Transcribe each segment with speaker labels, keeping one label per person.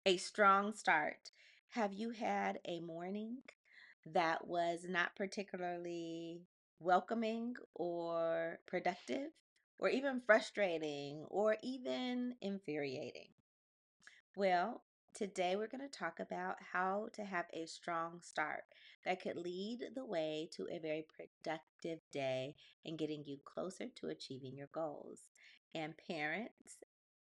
Speaker 1: A strong start. Have you had a morning that was not particularly welcoming or productive, or even frustrating, or even infuriating? Well, today we're going to talk about how to have a strong start that could lead the way to a very productive day and getting you closer to achieving your goals. And parents,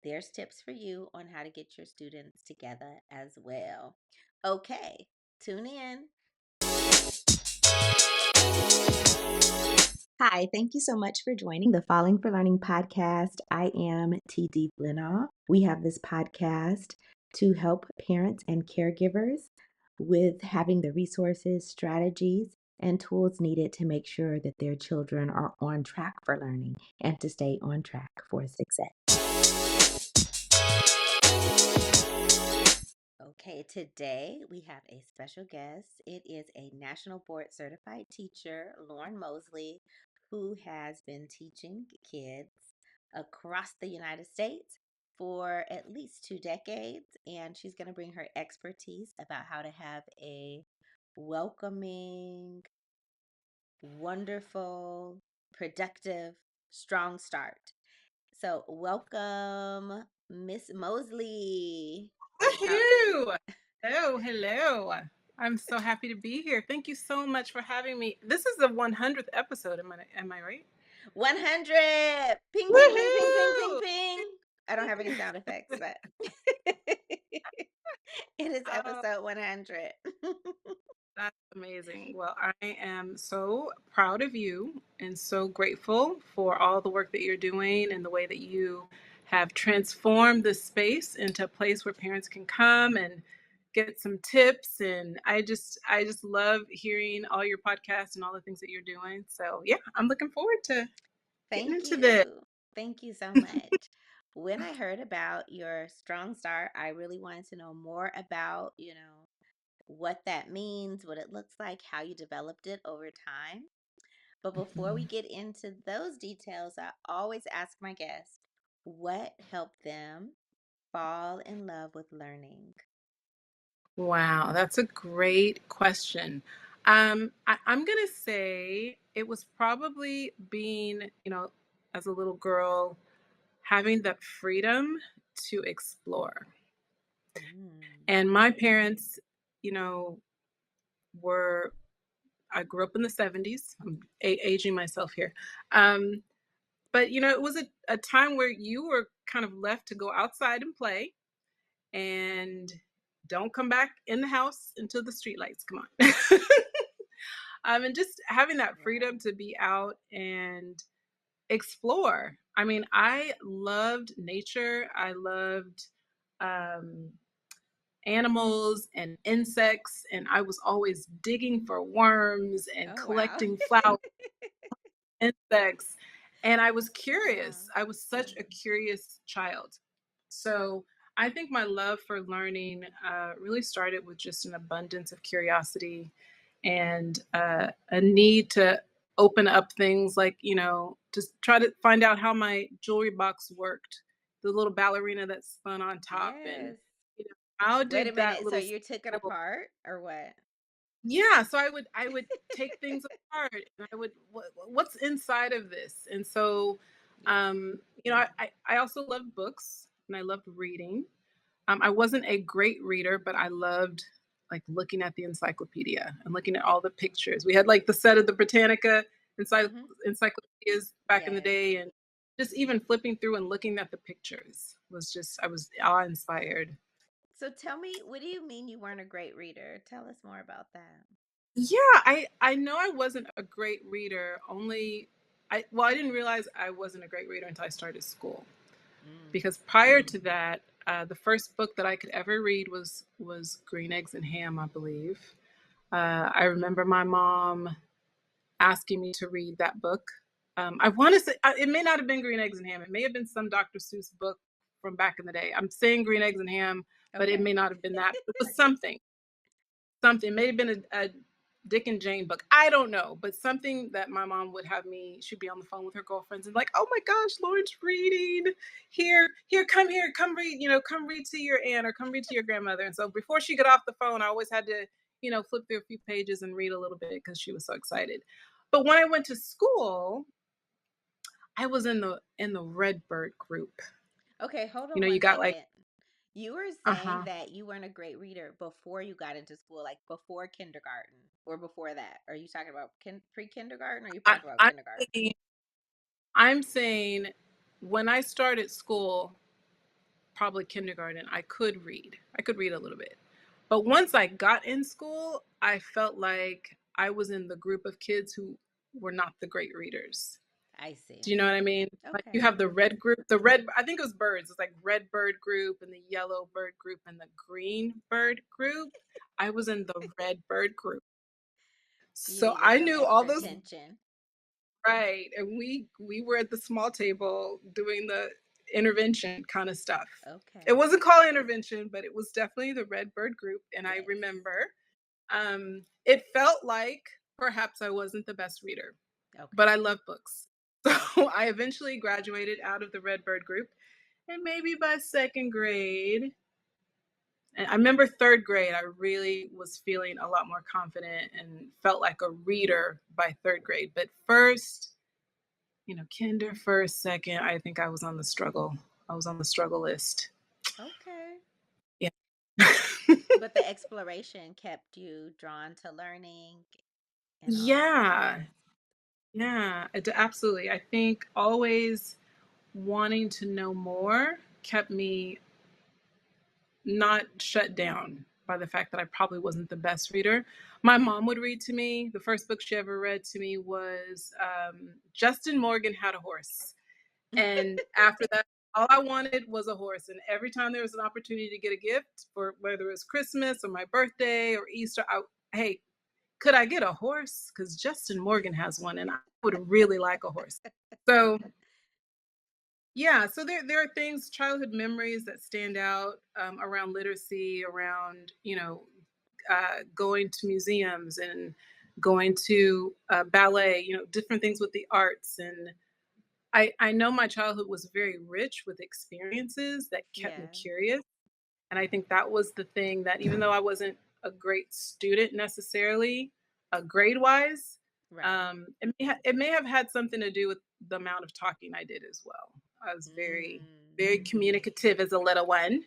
Speaker 1: there's tips for you on how to get your students together as well. Okay, tune in. Hi, thank you so much for joining the Falling for Learning podcast. I am TD Flenaugh. We have this podcast to help parents and caregivers with having the resources, strategies, and tools needed to make sure that their children are on track for learning and to stay on track for success. Okay, today we have a special guest. It is a National Board Certified teacher, Lauren Moseley, who has been teaching kids across the United States for at least 2 decades. And she's going to bring her expertise about how to have a welcoming, wonderful, productive, strong start. So, welcome, Miss Moseley. How
Speaker 2: Woohoo! Hello. I'm so happy to be here. Thank you so much for having me. This is the 100th episode. Am I right?
Speaker 1: 100. Ping, ping, ping, ping, ping, ping,
Speaker 2: Woohoo!
Speaker 1: ping. I don't have any sound effects, but it is
Speaker 2: Oh,
Speaker 1: episode 100.
Speaker 2: that's amazing. Well, I am so proud of you and so grateful for all the work that you're doing and the way that you have transformed this space into a place where parents can come and get some tips. And I just love hearing all your podcasts and all the things that you're doing. So yeah, I'm looking forward to getting
Speaker 1: Thank
Speaker 2: into this.
Speaker 1: you. Thank you so much. When I heard about your strong start, I really wanted to know more about, what that means, what it looks like, how you developed it over time. But before we
Speaker 2: Mhm.
Speaker 1: get into those details, I always ask my guests what helped them fall in love with learning.
Speaker 2: Wow, that's a great question. I'm gonna say it was probably being, as a little girl, having that freedom to explore.
Speaker 1: Mm.
Speaker 2: And my parents, you know, were I grew up in the 70s. I'm aging myself here. Um, but it was a time where you were kind of left to go outside and play and don't come back in the house until the street lights come on. And just having that freedom
Speaker 1: Wow.
Speaker 2: to be out and explore. I mean, I loved nature. I loved um, animals and insects, and I was always digging for worms and
Speaker 1: Oh, wow.
Speaker 2: collecting flower insects. And I was
Speaker 1: Wow.
Speaker 2: curious. I was such a curious child. So I think my love for learning really started with just an abundance of curiosity and a need to open up things like, just try to find out how my jewelry box worked, the little ballerina that spun on top. And,
Speaker 1: Yes.
Speaker 2: you know, how
Speaker 1: Wait a
Speaker 2: did that
Speaker 1: minute. So
Speaker 2: little
Speaker 1: you took it
Speaker 2: spool.
Speaker 1: apart or what?
Speaker 2: Yeah, so I would take things apart and I would what's inside of this? And so
Speaker 1: Yeah.
Speaker 2: I also loved books and I loved reading. I wasn't a great reader, but I loved like looking at the encyclopedia and looking at all the pictures. We had like the set of the Britannica
Speaker 1: Mm-hmm.
Speaker 2: encyclopedias back in the
Speaker 1: Yes.
Speaker 2: day, and just even flipping through and looking at the pictures was just I was awe inspired.
Speaker 1: So tell me, what do you mean you weren't a great reader? Tell us more about that.
Speaker 2: Yeah, I know I wasn't a great reader. Only I didn't realize I wasn't a great reader until I started school.
Speaker 1: Mm.
Speaker 2: Because prior to that, the first book that I could ever read was Green Eggs and Ham, I believe. I remember my mom asking me to read that book. I want to say it may not have been Green Eggs and Ham. It may have been some Dr. Seuss book from back in the day. I'm saying Green Eggs and Ham, but it
Speaker 1: Okay.
Speaker 2: may not have been that. It was something. Something. It may have been Dick and Jane book. I don't know, but something that my mom would have me, she'd be on the phone with her girlfriends and like, oh my gosh, Lauren's reading. Here, come read, come read to your aunt or come read to your grandmother. And so before she got off the phone, I always had to, flip through a few pages and read a little bit because she was so excited. But when I went to school, I was in the Redbird group.
Speaker 1: Okay, hold
Speaker 2: You
Speaker 1: on
Speaker 2: know, you
Speaker 1: one
Speaker 2: got like,
Speaker 1: second. You were saying
Speaker 2: uh-huh.
Speaker 1: that you weren't a great reader before you got into school, like before kindergarten or before that. Are you talking about pre-kindergarten or are you
Speaker 2: I,
Speaker 1: talking about
Speaker 2: I'm
Speaker 1: kindergarten?
Speaker 2: saying, I'm saying when I started school, probably kindergarten, I could read. I could read a little bit. But once I got in school, I felt like I was in the group of kids who were not the great readers.
Speaker 1: I
Speaker 2: Do
Speaker 1: see.
Speaker 2: you know what I mean? Like you
Speaker 1: Okay.
Speaker 2: have the red group, the red, I think it was birds. It's like red bird group and the yellow bird group and the green bird group. I was in the red bird group.
Speaker 1: You
Speaker 2: So
Speaker 1: needed
Speaker 2: I
Speaker 1: some
Speaker 2: knew all
Speaker 1: extra
Speaker 2: those.
Speaker 1: attention.
Speaker 2: Right. And we were at the small table doing the intervention kind of stuff. It
Speaker 1: Okay.
Speaker 2: wasn't called intervention, but it was definitely the Red Bird group. And I
Speaker 1: Yes.
Speaker 2: remember it felt like perhaps I wasn't the best reader, but I
Speaker 1: Okay.
Speaker 2: love books. So
Speaker 1: Okay.
Speaker 2: I eventually graduated out of the Red Bird group. And maybe by second grade, and I remember third grade, I really was feeling a lot more confident and felt like a reader by third grade. But first, kinder, first, second, I think I was on the struggle. I was on the struggle list.
Speaker 1: Okay.
Speaker 2: Yeah.
Speaker 1: But the exploration kept you drawn to learning and all of that.
Speaker 2: Yeah. Yeah, absolutely. I think always wanting to know more kept me not shut down by the fact that I probably wasn't the best reader. My mom would read to me. The first book she ever read to me was Justin Morgan Had a Horse. And after that, all I wanted was a horse. And every time there was an opportunity to get a gift for whether it was Christmas or my birthday or Easter, hey, could I get a horse? Because Justin Morgan has one and I would really like a horse. So yeah, so there are things, childhood memories that stand out around literacy, around going to museums and going to ballet, different things with the arts. And I know my childhood was very rich with experiences that kept me
Speaker 1: Yeah.
Speaker 2: curious. And I think that was the thing that even though I wasn't a great student necessarily, grade wise,
Speaker 1: Right.
Speaker 2: it may have had something to do with the amount of talking I did as well. I was very,
Speaker 1: Mm.
Speaker 2: very communicative as a little one.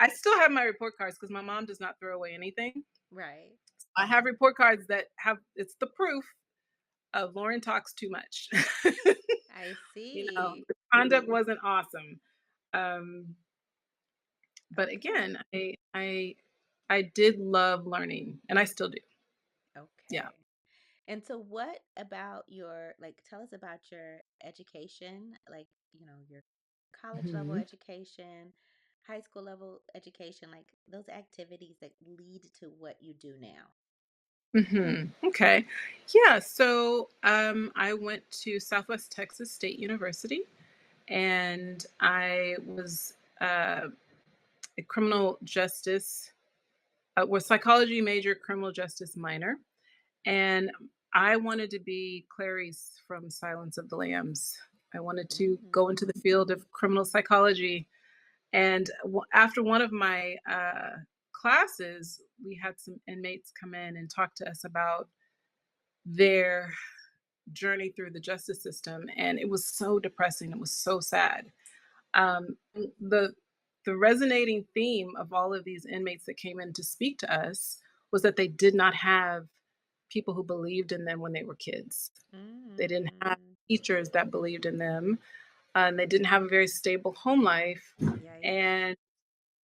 Speaker 2: I still have my report cards because my mom does not throw away anything.
Speaker 1: Right.
Speaker 2: I have report cards that have it's the proof of Lauren talks too much.
Speaker 1: I
Speaker 2: The
Speaker 1: see.
Speaker 2: conduct wasn't awesome. Um, but
Speaker 1: Okay.
Speaker 2: again, I did love learning, and I still do. Yeah.
Speaker 1: Okay. And so what about your like tell us about your education, like, your college level
Speaker 2: Mhm.
Speaker 1: education, high school level education, like those activities that lead to what you do now.
Speaker 2: Okay. Yeah. So I went to Southwest Texas State University, and I was a criminal justice, was psychology major, criminal justice minor, and I wanted to be Clarice from Silence of the Lambs. I wanted to go
Speaker 1: Mm.
Speaker 2: into the field of criminal psychology. And after one of my classes, we had some inmates come in and talk to us about their journey through the justice system. And it was so depressing. It was so sad. Um, the the resonating theme of all of these inmates that came in to speak to us was that they did not have people who believed in them when they were kids. They didn't have
Speaker 1: Mm.
Speaker 2: teachers that believed in them, and they didn't have a very stable home life.
Speaker 1: Yikes.
Speaker 2: And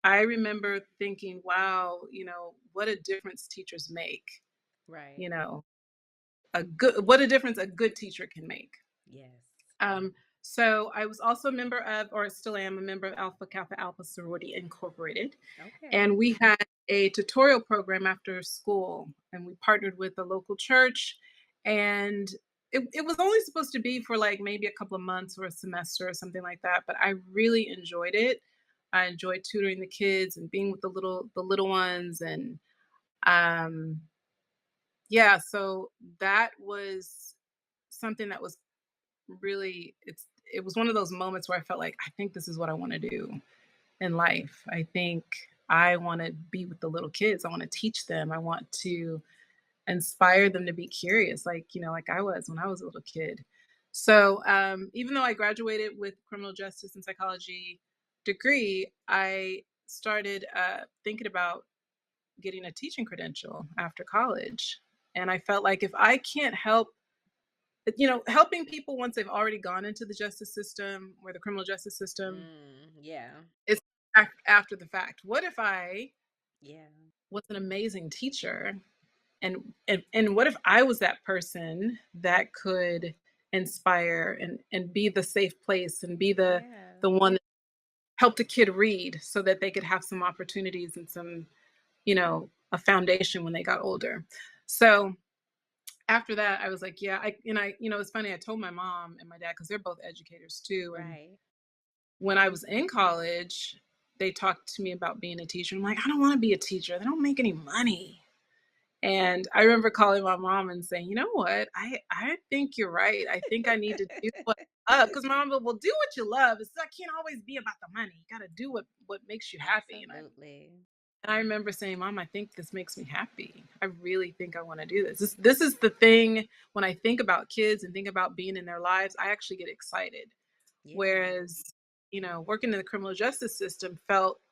Speaker 2: I remember thinking, wow, what a difference teachers make.
Speaker 1: Right.
Speaker 2: You know, a good what a difference a good teacher can make.
Speaker 1: Yes.
Speaker 2: Um, so I was also a member of, or still am a member of Alpha Kappa Alpha Sorority Incorporated.
Speaker 1: Okay.
Speaker 2: And we had a tutorial program after school, and we partnered with a local church. And it was only supposed to be for like maybe a couple of months or a semester or something like that. But I really enjoyed it. I enjoyed tutoring the kids and being with the little ones. And um, yeah, so that was something that was really it was one of those moments where I felt like I think this is what I want to do in life. I think I want to be with the little kids. I want to teach them. I want to inspire them to be curious, like, like I was when I was a little kid. So, even though I graduated with criminal justice and psychology degree, I started thinking about getting a teaching credential after college. And I felt like if I can't help, helping people once they've already gone into the justice system or the criminal justice system,
Speaker 1: Yeah.
Speaker 2: it's after the fact. What if I
Speaker 1: Yeah.
Speaker 2: was an amazing teacher, and what if I was that person that could inspire and be the safe place and be
Speaker 1: Yeah.
Speaker 2: the one that helped a kid read so that they could have some opportunities and some, a foundation when they got older. So after that, I was like, yeah, it's funny. I told my mom and my dad because they're both educators too, and
Speaker 1: Right.
Speaker 2: when I was in college, they talked to me about being a teacher. I'm like, I don't want to be a teacher. They don't make any money. And I remember calling my mom and saying, you know what? I think you're right. I think I need to do what I love. Because my mom will do what you love. It's I can't always be about the money. You got to do what makes you happy.
Speaker 1: Absolutely.
Speaker 2: And I remember saying, Mom, I think this makes me happy. I really think I want to do this. This is the thing when I think about kids and think about being in their lives, I actually get excited.
Speaker 1: Yeah.
Speaker 2: Whereas, working in the criminal justice system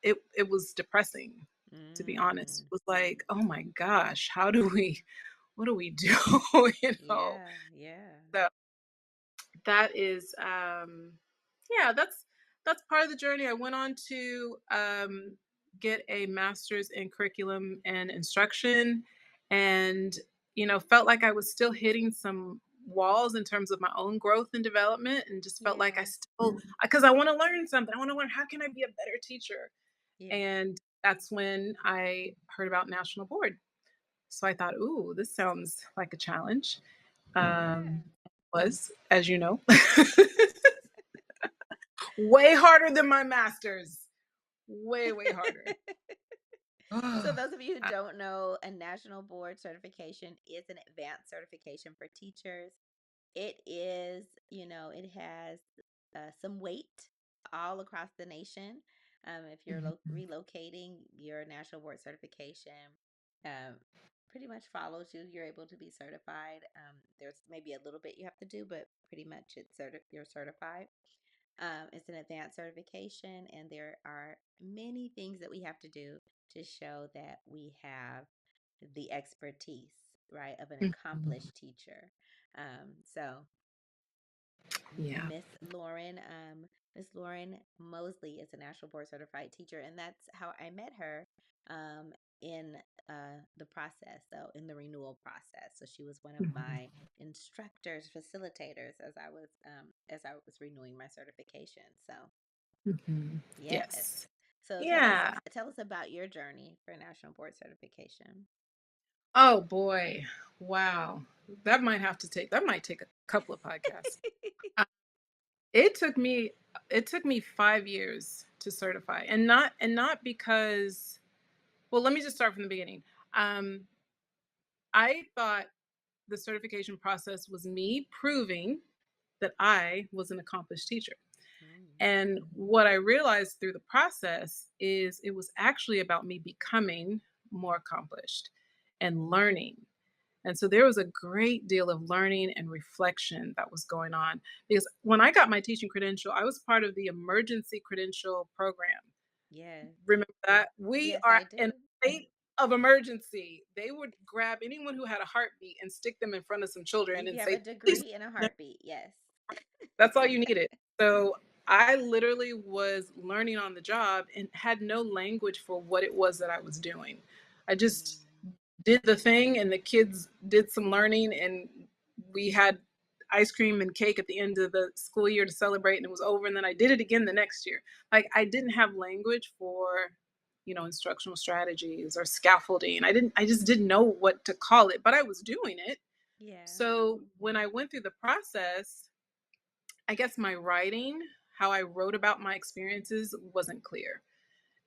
Speaker 2: it was depressing, to be honest.
Speaker 1: Mm.
Speaker 2: It was like, oh my gosh, what do we do? you know?
Speaker 1: Yeah. Yeah.
Speaker 2: So that is yeah, that's part of the journey. I went on to get a master's in curriculum and instruction, and felt like I was still hitting some walls in terms of my own growth and development, and just felt like I
Speaker 1: Yeah.
Speaker 2: still, because I want to learn something. I want to learn, how can I be a better teacher?
Speaker 1: Yeah.
Speaker 2: And that's when I heard about national board. So I thought, ooh, this sounds like a challenge.
Speaker 1: Yeah.
Speaker 2: Was, as you know, way harder than my master's. Way harder.
Speaker 1: So,
Speaker 2: Ugh.
Speaker 1: those of you who don't know, a national board certification is an advanced certification for teachers. It is, it has some weight all across the nation. If you're
Speaker 2: Mhm.
Speaker 1: relocating, your national board certification um, pretty much follows you. You're able to be certified. There's maybe a little bit you have to do, but pretty much you're certified. It's an advanced certification, and there are many things that we have to do to show that we have the expertise, right, of an
Speaker 2: Mhm.
Speaker 1: accomplished teacher. So
Speaker 2: Yeah.
Speaker 1: Miss Lauren Moseley is a national board certified teacher, and that's how I met her um, in the process, so in the renewal process. So she was one of
Speaker 2: Mhm.
Speaker 1: my instructors, facilitators as I was renewing my certification. So
Speaker 2: Mhm.
Speaker 1: yes.
Speaker 2: Yes.
Speaker 1: So
Speaker 2: Yeah.
Speaker 1: tell us about your journey for national board certification.
Speaker 2: Oh boy. Wow. That might take a couple of podcasts. Uh, It took me it took me 5 years to certify, and not because, well, let me just start from the beginning. Um I thought the certification process was me proving that I was an accomplished teacher.
Speaker 1: Mm.
Speaker 2: And what I realized through the process is it was actually about me becoming more accomplished and learning. And so there was a great deal of learning and reflection that was going on. Because when I got my teaching credential, I was part of the emergency credential program.
Speaker 1: Yes.
Speaker 2: Remember that? We
Speaker 1: Yes,
Speaker 2: are
Speaker 1: I
Speaker 2: in
Speaker 1: do.
Speaker 2: a state of emergency. They would grab anyone who had a heartbeat and stick them in front of some children
Speaker 1: If you
Speaker 2: and
Speaker 1: have a
Speaker 2: say, please.
Speaker 1: degree in a heartbeat, yes.
Speaker 2: That's all you needed. So I literally was learning on the job and had no language for what it was that I was doing. I just
Speaker 1: Mm.
Speaker 2: did the thing, and the kids did some learning, and we had ice cream and cake at the end of the school year to celebrate, and it was over. And then I did it again the next year. Like, I didn't have language for, instructional strategies or scaffolding. I just didn't know what to call it, but I was doing it.
Speaker 1: Yeah.
Speaker 2: So when I went through the process, I guess my writing, how I wrote about my experiences, wasn't clear.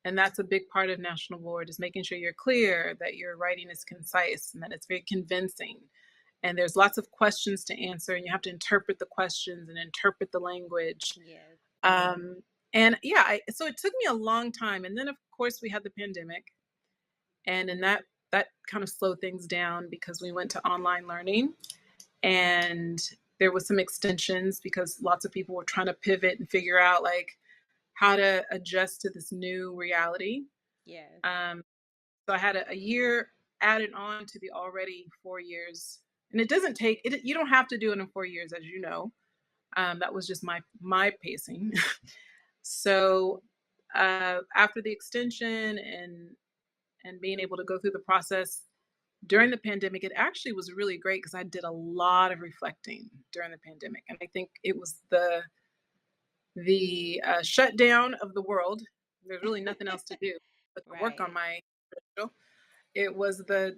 Speaker 2: And that's a big part of National Board, is making sure you're clear, that your writing is concise, and that it's very convincing. And there's lots of questions to answer, and you have to interpret the questions and interpret the language.
Speaker 1: Yes.
Speaker 2: Um, and yeah, so it took me a long time. And then of course we had the pandemic, and that kind of slowed things down because we went to online learning, and there was some extensions because lots of people were trying to pivot and figure out like how to adjust to this new reality.
Speaker 1: Yes.
Speaker 2: Um, so I had a year added on to the already 4 years, and it doesn't take it. You don't have to do it in 4 years, as you know. That was just my pacing. So after the extension and being able to go through the process during the pandemic, it actually was really great because I did a lot of reflecting during the pandemic, and I think it was the shutdown of the world. There's really nothing else to do but to work on
Speaker 1: Right.
Speaker 2: my show. It was the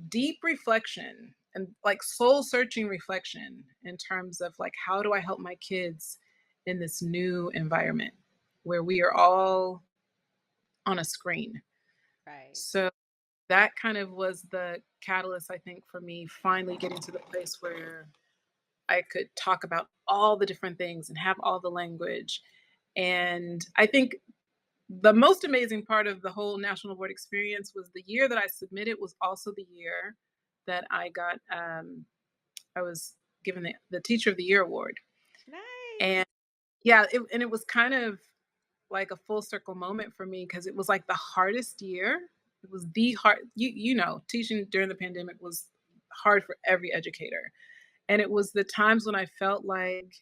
Speaker 2: deep reflection and like soul searching reflection in terms of like, how do I help my kids in this new environment where we are all on a screen?
Speaker 1: Right.
Speaker 2: So that kind of was the catalyst, I think, for me finally getting to the place where I could talk about all the different things and have all the language. And I think the most amazing part of the whole national board experience was the year that I submitted was also the year that I was given the Teacher of the Year award.
Speaker 1: Nice.
Speaker 2: And yeah, and it was kind of like a full circle moment for me because it was like the hardest year. It was the hard, you know, teaching during the pandemic was hard for every educator. And it was the times when I felt like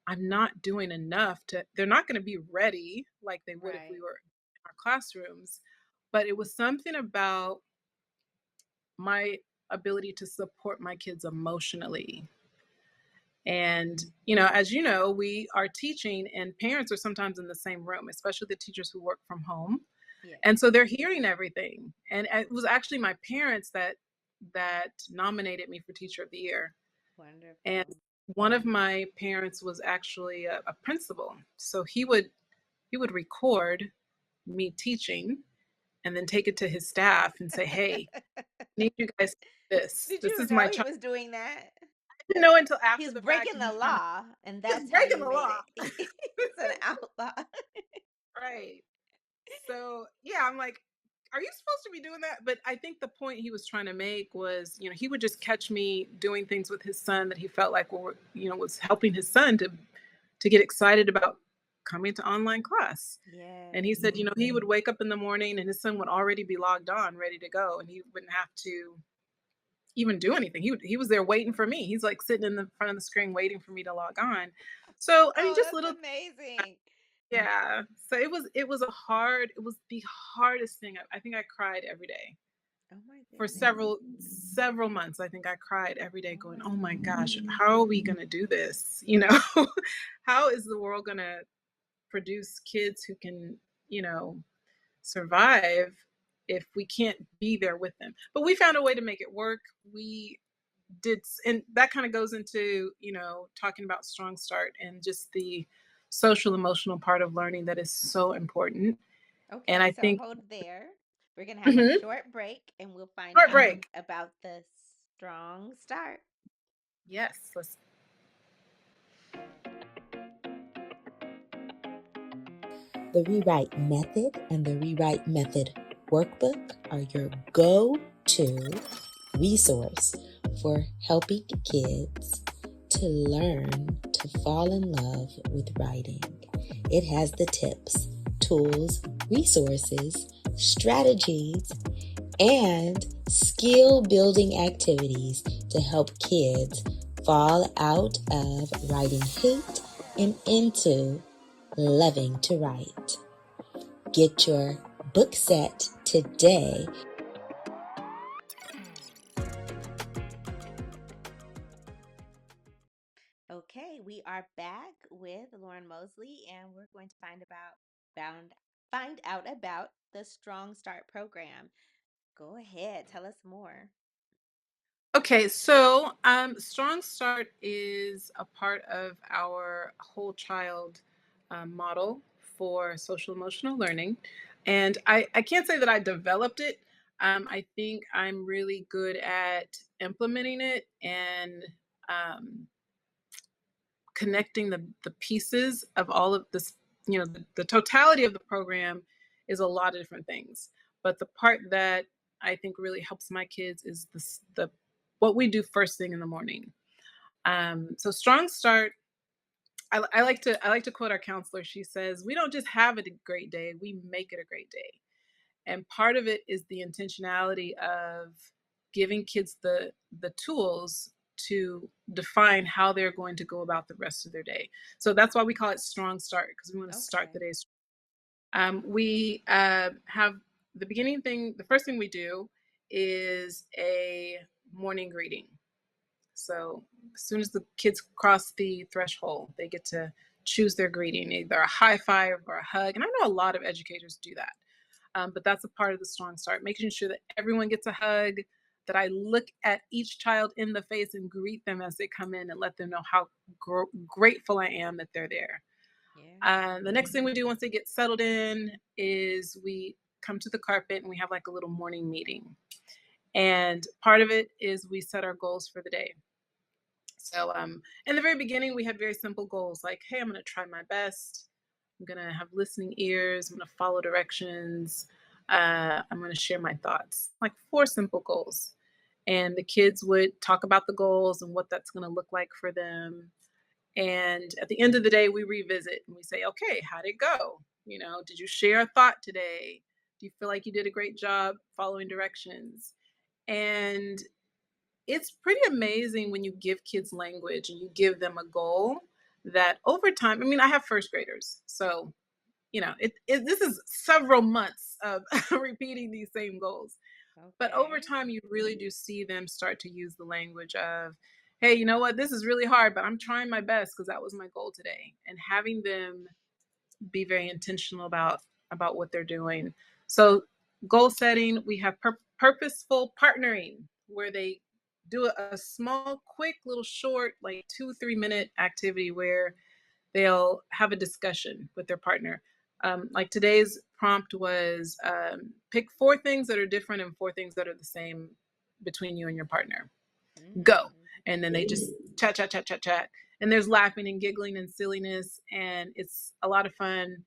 Speaker 2: I'm not doing enough they're not going to be ready like they would if we
Speaker 1: Right.
Speaker 2: were in our classrooms. But it was something about my ability to support my kids emotionally. And, as you know, we are teaching and parents are sometimes in the same room, especially the teachers who work from home.
Speaker 1: Yes.
Speaker 2: And so they're hearing everything. And it was actually my parents that nominated me for Teacher of the Year. And
Speaker 1: Wonderful.
Speaker 2: one of my parents was actually a principal. So he would record me teaching and then take it to his staff and say, "Hey, I need you guys to do this.
Speaker 1: Did
Speaker 2: This
Speaker 1: you
Speaker 2: is
Speaker 1: know
Speaker 2: my
Speaker 1: he
Speaker 2: child."
Speaker 1: was doing that?
Speaker 2: I didn't know until after
Speaker 1: He's
Speaker 2: the fact,
Speaker 1: breaking
Speaker 2: and
Speaker 1: the
Speaker 2: he kind of
Speaker 1: law, and
Speaker 2: is
Speaker 1: that's how
Speaker 2: breaking
Speaker 1: you
Speaker 2: the
Speaker 1: made
Speaker 2: law.
Speaker 1: it. He's an outlaw.
Speaker 2: Right. So, yeah, I'm like, "Are you supposed to be doing that?" But I think the point he was trying to make was, he would just catch me doing things with his son that he felt like was helping his son to get excited about coming to online class. And he
Speaker 1: Yes.
Speaker 2: said, he would wake up in the morning and his son would already be logged on, ready to go, and he wouldn't have to even do anything. He was there waiting for me. He's like sitting in the front of the screen waiting for me to log on. So, I mean,
Speaker 1: Oh,
Speaker 2: just
Speaker 1: that's
Speaker 2: little.
Speaker 1: amazing.
Speaker 2: Yeah. So it was the hardest thing. I think I cried every day
Speaker 1: Oh my
Speaker 2: for
Speaker 1: goodness.
Speaker 2: several months. I think I cried every day going, "Oh my gosh, how are we going to do this? You know, how is the world going to produce kids who can, you know, survive if we can't be there with them?" But we found a way to make it work. We did, and that kind of goes into, talking about Strong Start and just the social emotional part of learning that is so important. And
Speaker 1: Okay,
Speaker 2: I
Speaker 1: so
Speaker 2: think,
Speaker 1: hold there. We're going to have a
Speaker 2: mhm,
Speaker 1: short break and we'll find out
Speaker 2: heartbreak.
Speaker 1: about the strong start.
Speaker 2: Yes, let's.
Speaker 3: The Rewrite Method and the Rewrite Method Workbook are your go to resource for helping kids to learn to fall in love with writing. It has the tips, tools, resources, strategies, and skill building activities to help kids fall out of writing hate and into loving to write. Get your book set today.
Speaker 1: Okay, we are back with Lauren Moseley and we're going to found find out about the Strong Start program. Go ahead, tell us more.
Speaker 2: Okay, so Strong Start is a part of our whole child model for social emotional learning. And I can't say that I developed it. I think I'm really good at implementing it and um, connecting the pieces of all of this. The totality of the program is a lot of different things. But the part that I think really helps my kids is the what we do first thing in the morning. So Strong Start. I like to quote our counselor. She says, "We don't just have a great day; we make it a great day." And part of it is the intentionality of giving kids the tools to define how they're going to go about the rest of their day. So that's why we call it Strong Start, because we want to start the
Speaker 1: Okay.
Speaker 2: day. We have the first thing we do is a morning greeting. So as soon as the kids cross the threshold, they get to choose their greeting, either a high five or a hug. And I know a lot of educators do that. But that's a part of the Strong Start, making sure that everyone gets a hug, that I look at each child in the face and greet them as they come in and let them know how grateful I am that they're there.
Speaker 1: Yeah.
Speaker 2: The next thing we do once they get settled in is we come to the carpet and we have like a little morning meeting. And part of it is we set our goals for the day. So in the very beginning, we had very simple goals like, hey, I'm going to try my best. I'm going to have listening ears. I'm going to follow directions. I'm going to share my thoughts, like 4 simple goals. And the kids would talk about the goals and what that's going to look like for them. And at the end of the day, we revisit and we say, okay, how'd it go? Did you share a thought today? Do you feel like you did a great job following directions? And it's pretty amazing when you give kids language and you give them a goal that over time, I mean, I have first graders. So, this is several months of repeating these same goals. But over
Speaker 1: Okay.
Speaker 2: time, you really do see them start to use the language of, hey, you know what? This is really hard, but I'm trying my best because that was my goal today. And having them be very intentional about what they're doing. So goal setting, we have purposeful partnering where they do a small, quick, little short, like 2-3 minute activity where they'll have a discussion with their partner. Like today's prompt was pick 4 things that are different and 4 things that are the same between you and your partner. Go.
Speaker 1: Mm.
Speaker 2: And then they just chat, chat, chat, chat, chat. And there's laughing and giggling and silliness, and it's a lot of fun.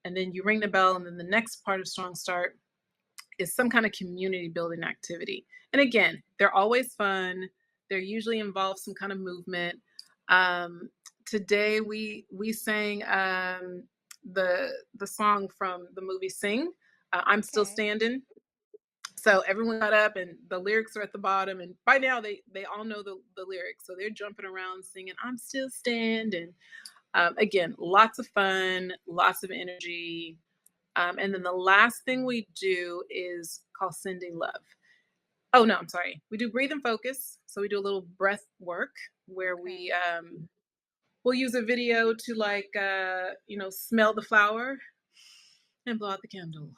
Speaker 2: And then you ring the bell, and then the next part of Strong Start is some kind of community building activity. And again, they're always fun. They're usually involve some kind of movement. Um, Today we sang the song from the movie Sing, "I'm Still
Speaker 1: Okay.
Speaker 2: Standing." So everyone got up, and the lyrics are at the bottom. And by now they all know the lyrics, so they're jumping around singing "I'm Still Standing." Again, lots of fun, lots of energy. And then the last thing we do is called sending love. Oh, no, I'm sorry. We do breathe and focus. So we do a little breath work where we
Speaker 1: Okay.
Speaker 2: we'll use a video to like smell the flower and blow out the candle.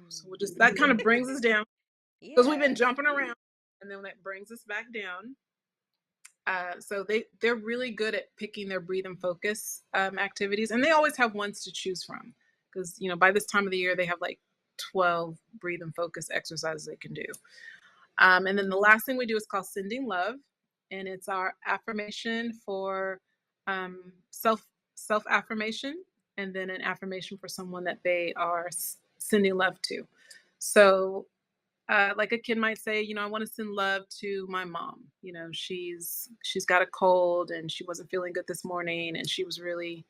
Speaker 2: So we'll
Speaker 1: Mm.
Speaker 2: just that kind of brings us down because we've been
Speaker 1: Yeah.
Speaker 2: jumping around, and then that brings us back down. So they're really good at picking their breathe and focus activities, and they always have ones to choose from because by this time of the year they have like 12 breathe and focus exercises they can do. And then the last thing we do is called sending love, and it's our affirmation for self affirmation, and then an affirmation for someone that they are sending love to. So like a kid might say, I want to send love to my mom. She's got a cold and she wasn't feeling good this morning, and she was really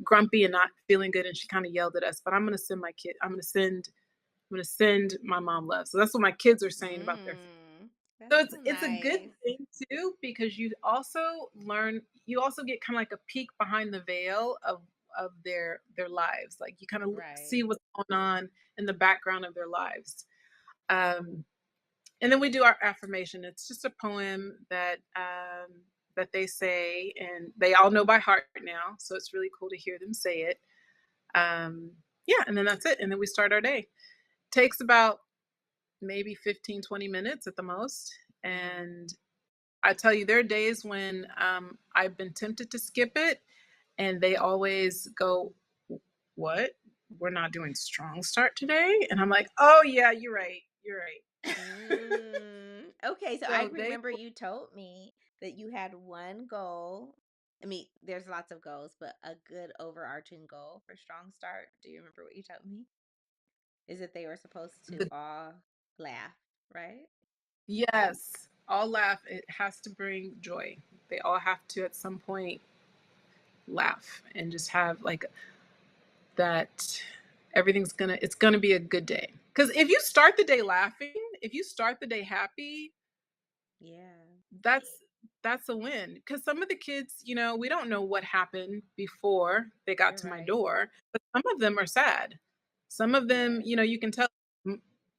Speaker 2: grumpy and not feeling good, and she kind of yelled at us. But I'm going to send my kid. I'm going to send my mom love. So that's what my kids are saying about their.
Speaker 1: Mm.
Speaker 2: So
Speaker 1: That's
Speaker 2: it's a good
Speaker 1: nice.
Speaker 2: thing too, because you also get kind of like a peek behind the veil of their lives. Like you kind of
Speaker 1: Right.
Speaker 2: see what's going on in the background of their lives. Um, and then we do our affirmation. It's just a poem that they say, and they all know by heart now. So it's really cool to hear them say it. Um, yeah, and then that's it. And then we start our day. Takes about maybe 15-20 minutes at the most.
Speaker 1: Mm.
Speaker 2: And I tell you, there are days when I've been tempted to skip it, and they always go, "What?" we're not doing strong start today. And I'm like, oh yeah, you're right. You're right.
Speaker 1: Okay, so I
Speaker 2: So they,
Speaker 1: remember you told me that you had one goal. I mean, there's lots of goals, but a good overarching goal for Strong Start. Do you remember what you told me? Is that they were supposed to
Speaker 2: the,
Speaker 1: all laugh, right?
Speaker 2: yes, all laugh. It has to bring joy. They all have to at some point laugh and just have like that it's gonna be a good day. Because if you start the day laughing, if you start the day happy,
Speaker 1: Yeah,
Speaker 2: that's that's a win. Because some of the kids, we don't know what happened before they got
Speaker 1: you're
Speaker 2: to my
Speaker 1: right.
Speaker 2: door, but some of them are sad. Some of them,
Speaker 1: Yes.
Speaker 2: you can tell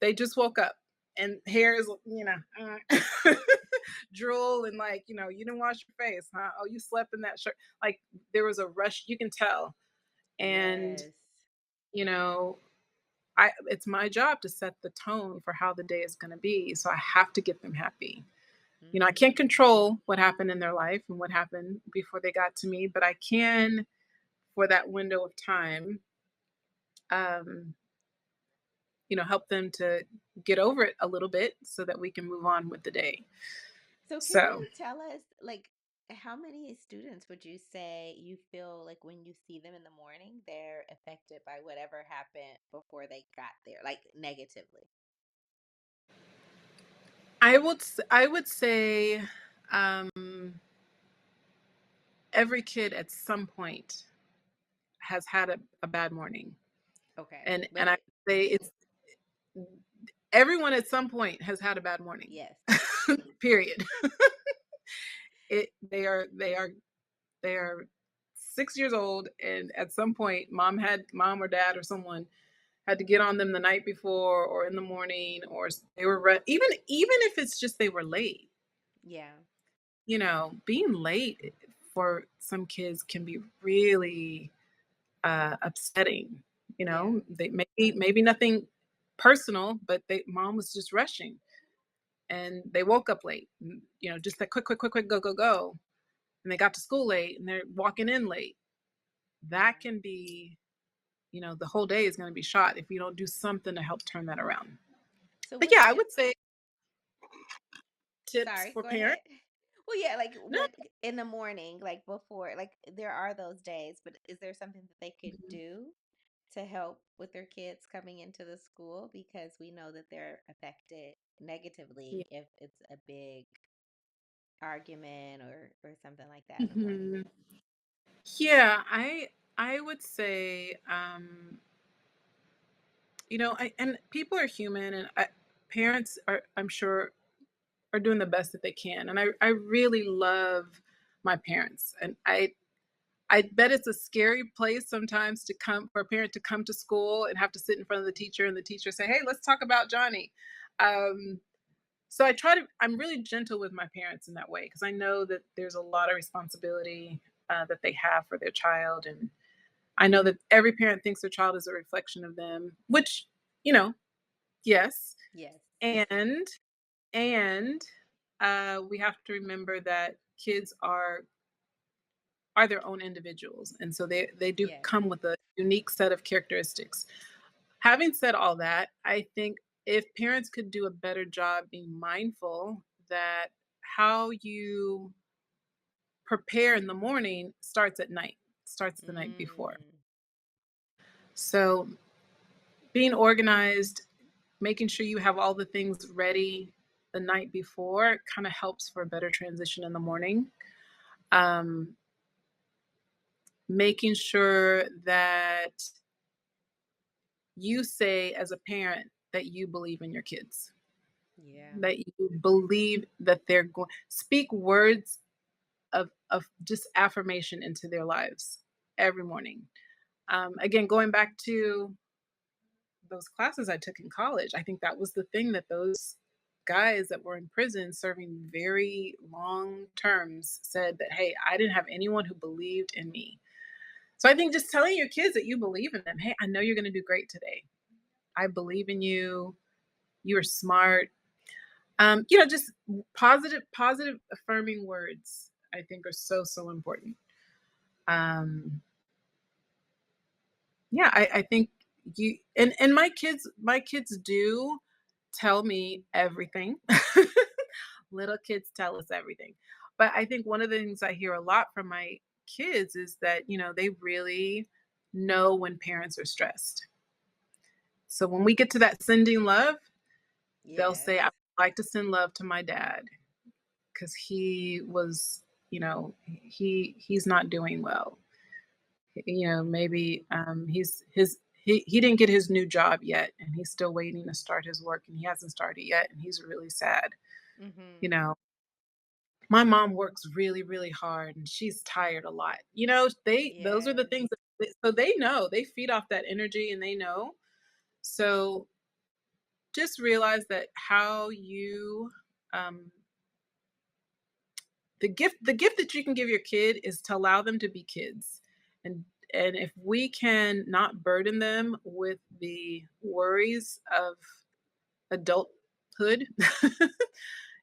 Speaker 2: they just woke up and hair is, drool, and like, you didn't wash your face, huh? Oh, you slept in that shirt. Like there was a rush, you can tell. And,
Speaker 1: Yes.
Speaker 2: you know, it's my job to set the tone for how the day is going to be. So I have to get them happy. I can't
Speaker 1: Mm.
Speaker 2: control what happened in their life and what happened before they got to me, but I can, for that window of time, um, help them to get over it a little bit so that we can move on with the day.
Speaker 1: So can
Speaker 2: So
Speaker 1: you tell us, like, how many students would you say you feel like when you see them in the morning, they're affected by whatever happened before they got there, like negatively?
Speaker 2: I would say um, every kid at some point has had a bad morning,
Speaker 1: Okay.
Speaker 2: and
Speaker 1: But
Speaker 2: I say it's everyone at some point has had a bad morning.
Speaker 1: yes.
Speaker 2: Period. They are 6 years old, and at some point mom or dad or someone had to get on them the night before or in the morning, or they were even if it's just they were late.
Speaker 1: Yeah.
Speaker 2: Being late for some kids can be really upsetting.
Speaker 1: Yeah.
Speaker 2: They maybe nothing personal, but mom was just rushing and they woke up late. Just that quick, quick, quick, quick, go, go, go, and they got to school late and they're walking in late. That
Speaker 1: Yeah.
Speaker 2: can be, the whole day is going to be shot if you don't do something to help turn that around.
Speaker 1: So
Speaker 2: But
Speaker 1: what
Speaker 2: yeah, I
Speaker 1: tips?
Speaker 2: would say tips
Speaker 1: Sorry,
Speaker 2: for
Speaker 1: go ahead.
Speaker 2: parents.
Speaker 1: Well, yeah, like
Speaker 2: No.
Speaker 1: what in the morning, like before, like there are those days, but is there something that they could do to help with their kids coming into the school? Because we know that they're affected
Speaker 2: Yeah.
Speaker 1: negatively if it's a big argument or something like that in the morning.
Speaker 2: Hmm. Yeah, I would say, and people are human, and parents are, I'm sure, are doing the best that they can, and I really love my parents, and I bet it's a scary place sometimes to come for a parent to come to school and have to sit in front of the teacher and the teacher say, "Hey, let's talk about Johnny." Um, so I'm really gentle with my parents in that way because I know that there's a lot of responsibility that they have for their child, and I know that every parent thinks their child is a reflection of them, which, you know, yes.
Speaker 1: Yes.
Speaker 2: And we have to remember that kids are their own individuals, and so they do
Speaker 1: Yes.
Speaker 2: come with a unique set of characteristics. Having said all that, I think if parents could do a better job being mindful that how you prepare in the morning starts at night, starts the night before.
Speaker 1: Mm.
Speaker 2: So being organized, making sure you have all the things ready the night before kind of helps for a better transition in the morning. Um, Making sure that you say as a parent that you believe in your kids,
Speaker 1: Yeah.
Speaker 2: that you believe that they're going speak words of just affirmation into their lives every morning. Again, going back to those classes I took in college, I think that was the thing that those guys that were in prison serving very long terms said that, hey, I didn't have anyone who believed in me. So I think just telling your kids that you believe in them, hey, I know you're going to do great today. I believe in you. You're smart. Just positive, affirming words, I think are so, so important. Um, yeah, I think you and my kids do tell me everything. Little kids tell us everything. But I think one of the things I hear a lot from my kids is that, they really know when parents are stressed. So when we get to that sending love, they'll
Speaker 1: Yes.
Speaker 2: say, "I would like to send love to my dad because he was, he's not doing well. Maybe he didn't get his new job yet, and he's still waiting to start his work, and he hasn't started yet, and he's really sad. You
Speaker 1: Mm-hmm.
Speaker 2: know, my mom works really, really hard, and she's tired a lot. Those are the
Speaker 1: Yes.
Speaker 2: things so they know, they feed off that energy, and they know. So just realize that how you um, the gift that you can give your kid is to allow them to be kids. And if we can not burden them with the worries of adulthood,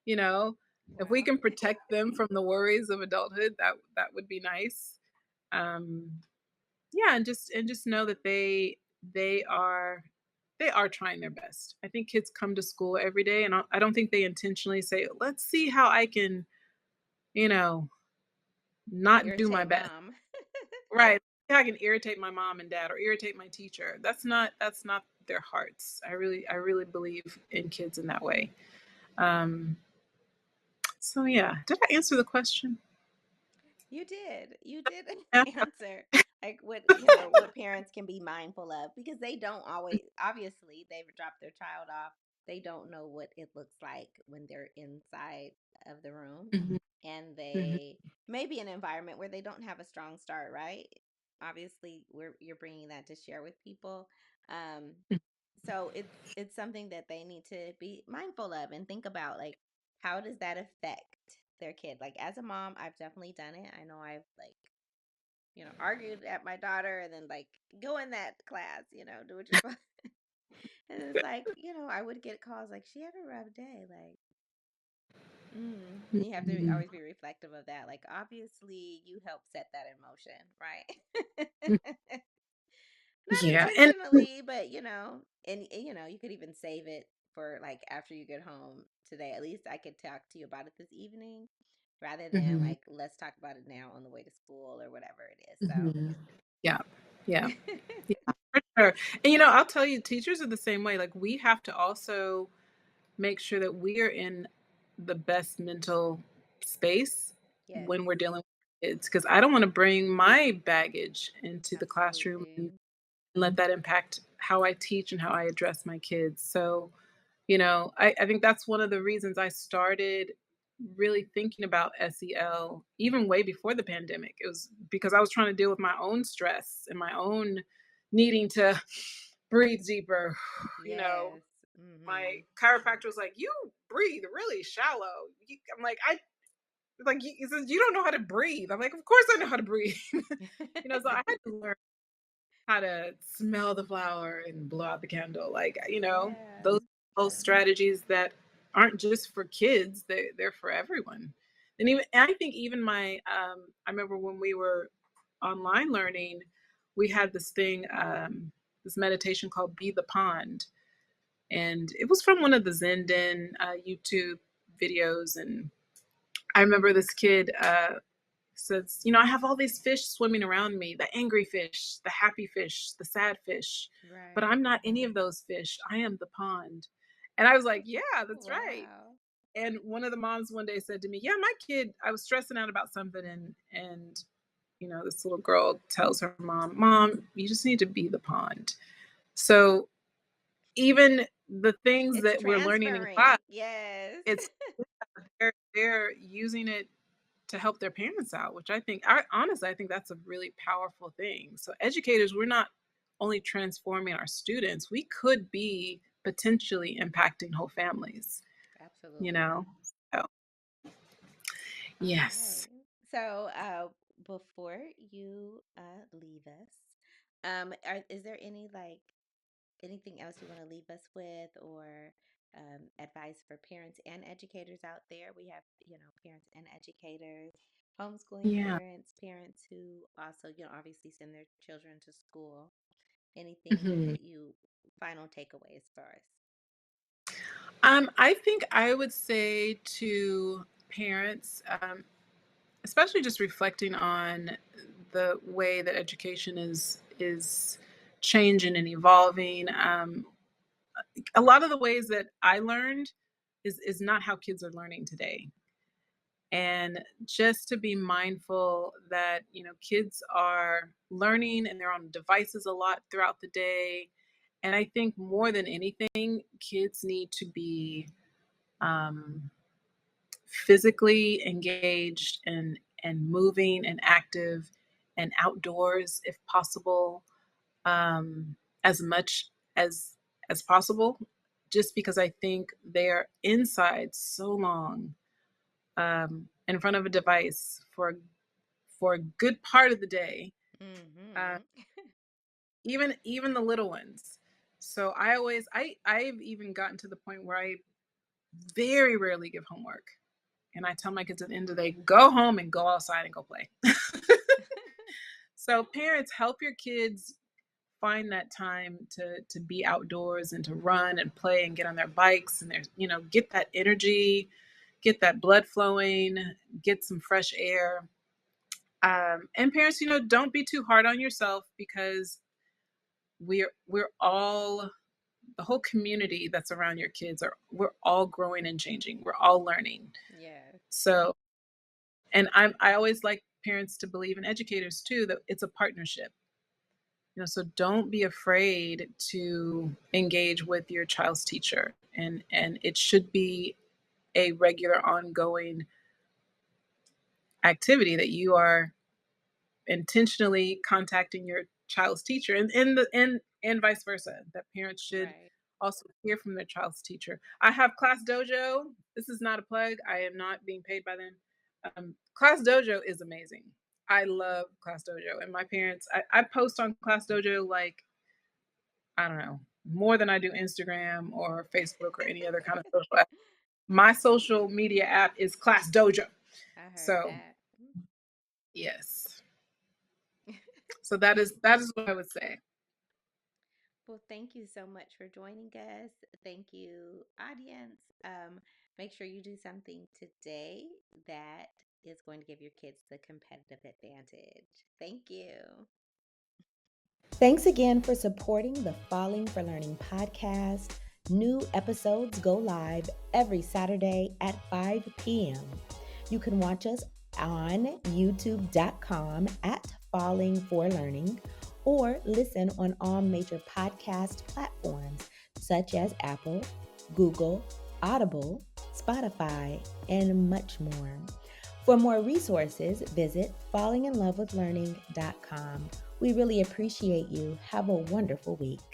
Speaker 2: you know if we
Speaker 1: Wow.
Speaker 2: can protect them from the worries of adulthood, that would be nice. um yeah, and just know that they are trying their best. I think kids come to school every day, and I don't think they intentionally say, let's see how I can, you know not do my
Speaker 1: Irritate
Speaker 2: best.
Speaker 1: mom.
Speaker 2: Right. I can irritate my mom and dad or irritate my teacher. That's not their hearts. I really believe in kids in that way. Um so yeah, did I answer the question?
Speaker 1: You did. You did
Speaker 2: Yeah.
Speaker 1: answer like what parents can be mindful of because they don't always obviously they've dropped their child off. They don't know what it looks like when they're inside of the room
Speaker 2: Mhm,
Speaker 1: and
Speaker 2: mhm,
Speaker 1: they may be in an environment where they don't have a strong start, right? Obviously, you're bringing that to share with people. Um so it's something that they need to be mindful of and think about like how does that affect their kid? Like as a mom, I've definitely done it. I know I've like, argued at my daughter and then like go in that class, do what you're supposed and it's like, I would get calls like she had a rough day, like and you have to
Speaker 2: mhm.
Speaker 1: always be reflective of that. Like obviously you help set that in motion, right? Not
Speaker 2: Yeah, and
Speaker 1: intentionally, but and you could even save it for like after you get home today. At least I could talk to you about it this evening rather than
Speaker 2: mhm,
Speaker 1: like let's talk about it now on the way to school or whatever it is.
Speaker 2: mhm. Yeah, yeah,
Speaker 1: So,
Speaker 2: yeah, for sure. And I'll tell you, teachers are the same way. Like, we have to also make sure that we are in the best mental space
Speaker 1: yes,
Speaker 2: when we're dealing with kids, because I don't want to bring my baggage into the classroom
Speaker 1: absolutely.
Speaker 2: and let that impact how I teach and how I address my kids. So, I think that's one of the reasons I started really thinking about SEL even way before the pandemic. It was because I was trying to deal with my own stress and my own needing to breathe deeper. You know,
Speaker 1: Yes.
Speaker 2: my
Speaker 1: Mhm.
Speaker 2: chiropractor was like, "You breathe really shallow." I'm like, "I like." He says, "You don't know how to breathe." I'm like, "Of course I know how to breathe." So I had to learn how to smell the flower and blow out the candle. Like,
Speaker 1: Yeah.
Speaker 2: those strategies that aren't just for kids, they're for everyone. And I think even I remember when we were online learning, we had this thing, this meditation called Be the Pond. And it was from one of the Zenden YouTube videos. And I remember this kid says, I have all these fish swimming around me, the angry fish, the happy fish, the sad fish, but
Speaker 1: Right.
Speaker 2: I'm not any of those fish. I am the pond. And I was like, yeah, that's right.
Speaker 1: Wow.
Speaker 2: And one of the moms one day said to me, yeah, my kid, I was stressing out about something. And this little girl tells her mom, you just need to be the pond. So even the things
Speaker 1: It's
Speaker 2: that we're learning in class,
Speaker 1: transferring. Yes.
Speaker 2: it's they're using it to help their parents out, which I think that's a really powerful thing. So educators, we're not only transforming our students, we could be potentially impacting whole families, you
Speaker 1: Absolutely.
Speaker 2: know? So,
Speaker 1: All right.
Speaker 2: yes.
Speaker 1: So, before you leave us, is there any like anything else you want to leave us with or advice for parents and educators out there? We have, parents and educators, homeschooling
Speaker 2: Yeah.
Speaker 1: parents, parents who also, obviously send their children to school. Anything
Speaker 2: Mhm.
Speaker 1: that you final takeaways for us?
Speaker 2: I think I would say to parents, especially just reflecting on the way that education is changing and evolving. A lot of the ways that I learned is not how kids are learning today. And just to be mindful that, kids are learning and they're on devices a lot throughout the day. And I think more than anything, kids need to be um, physically engaged and moving and active and outdoors if possible, um, as much as as possible. Just because I think they're inside so long, in front of a device for a good part of the day, uh,
Speaker 1: Mm-hmm.
Speaker 2: even the little ones. So I've even gotten to the point where I very rarely give homework, and I tell my kids at the end of the day, go home and go outside and go play. So parents, help your kids find that time to be outdoors and to run and play and get on their bikes and their, get that energy, get that blood flowing, get some fresh air. And parents, don't be too hard on yourself, because we're all, the whole community that's around your kids, we're all growing and changing. We're all learning.
Speaker 1: Yes.
Speaker 2: So, and I always like parents to believe, in educators too, that it's a partnership. So don't be afraid to engage with your child's teacher, and it should be a regular ongoing activity that you are intentionally contacting your child's teacher, and vice versa, that parents should
Speaker 1: Right.
Speaker 2: also hear from their child's teacher. I have Class Dojo. This is not a plug. I am not being paid by them. Class Dojo is amazing. I love Class Dojo, and my parents, I post on Class Dojo like, I don't know, more than I do Instagram or Facebook or any other kind of social app. My social media app is Class Dojo.
Speaker 1: I heard
Speaker 2: So
Speaker 1: that.
Speaker 2: yes. So that is what I would say.
Speaker 1: Well, thank you so much for joining us. Thank you, audience. Make sure you do something today that is going to give your kids the competitive advantage. Thank you. Thanks again for supporting the Falling for Learning podcast. New episodes go live every Saturday at 5 p.m. You can watch us on youtube.com at Falling for Learning, or listen on all major podcast platforms such as Apple, Google, Audible, Spotify, and much more. For more resources, visit fallinginlovewithlearning.com. We really appreciate you. Have a wonderful week.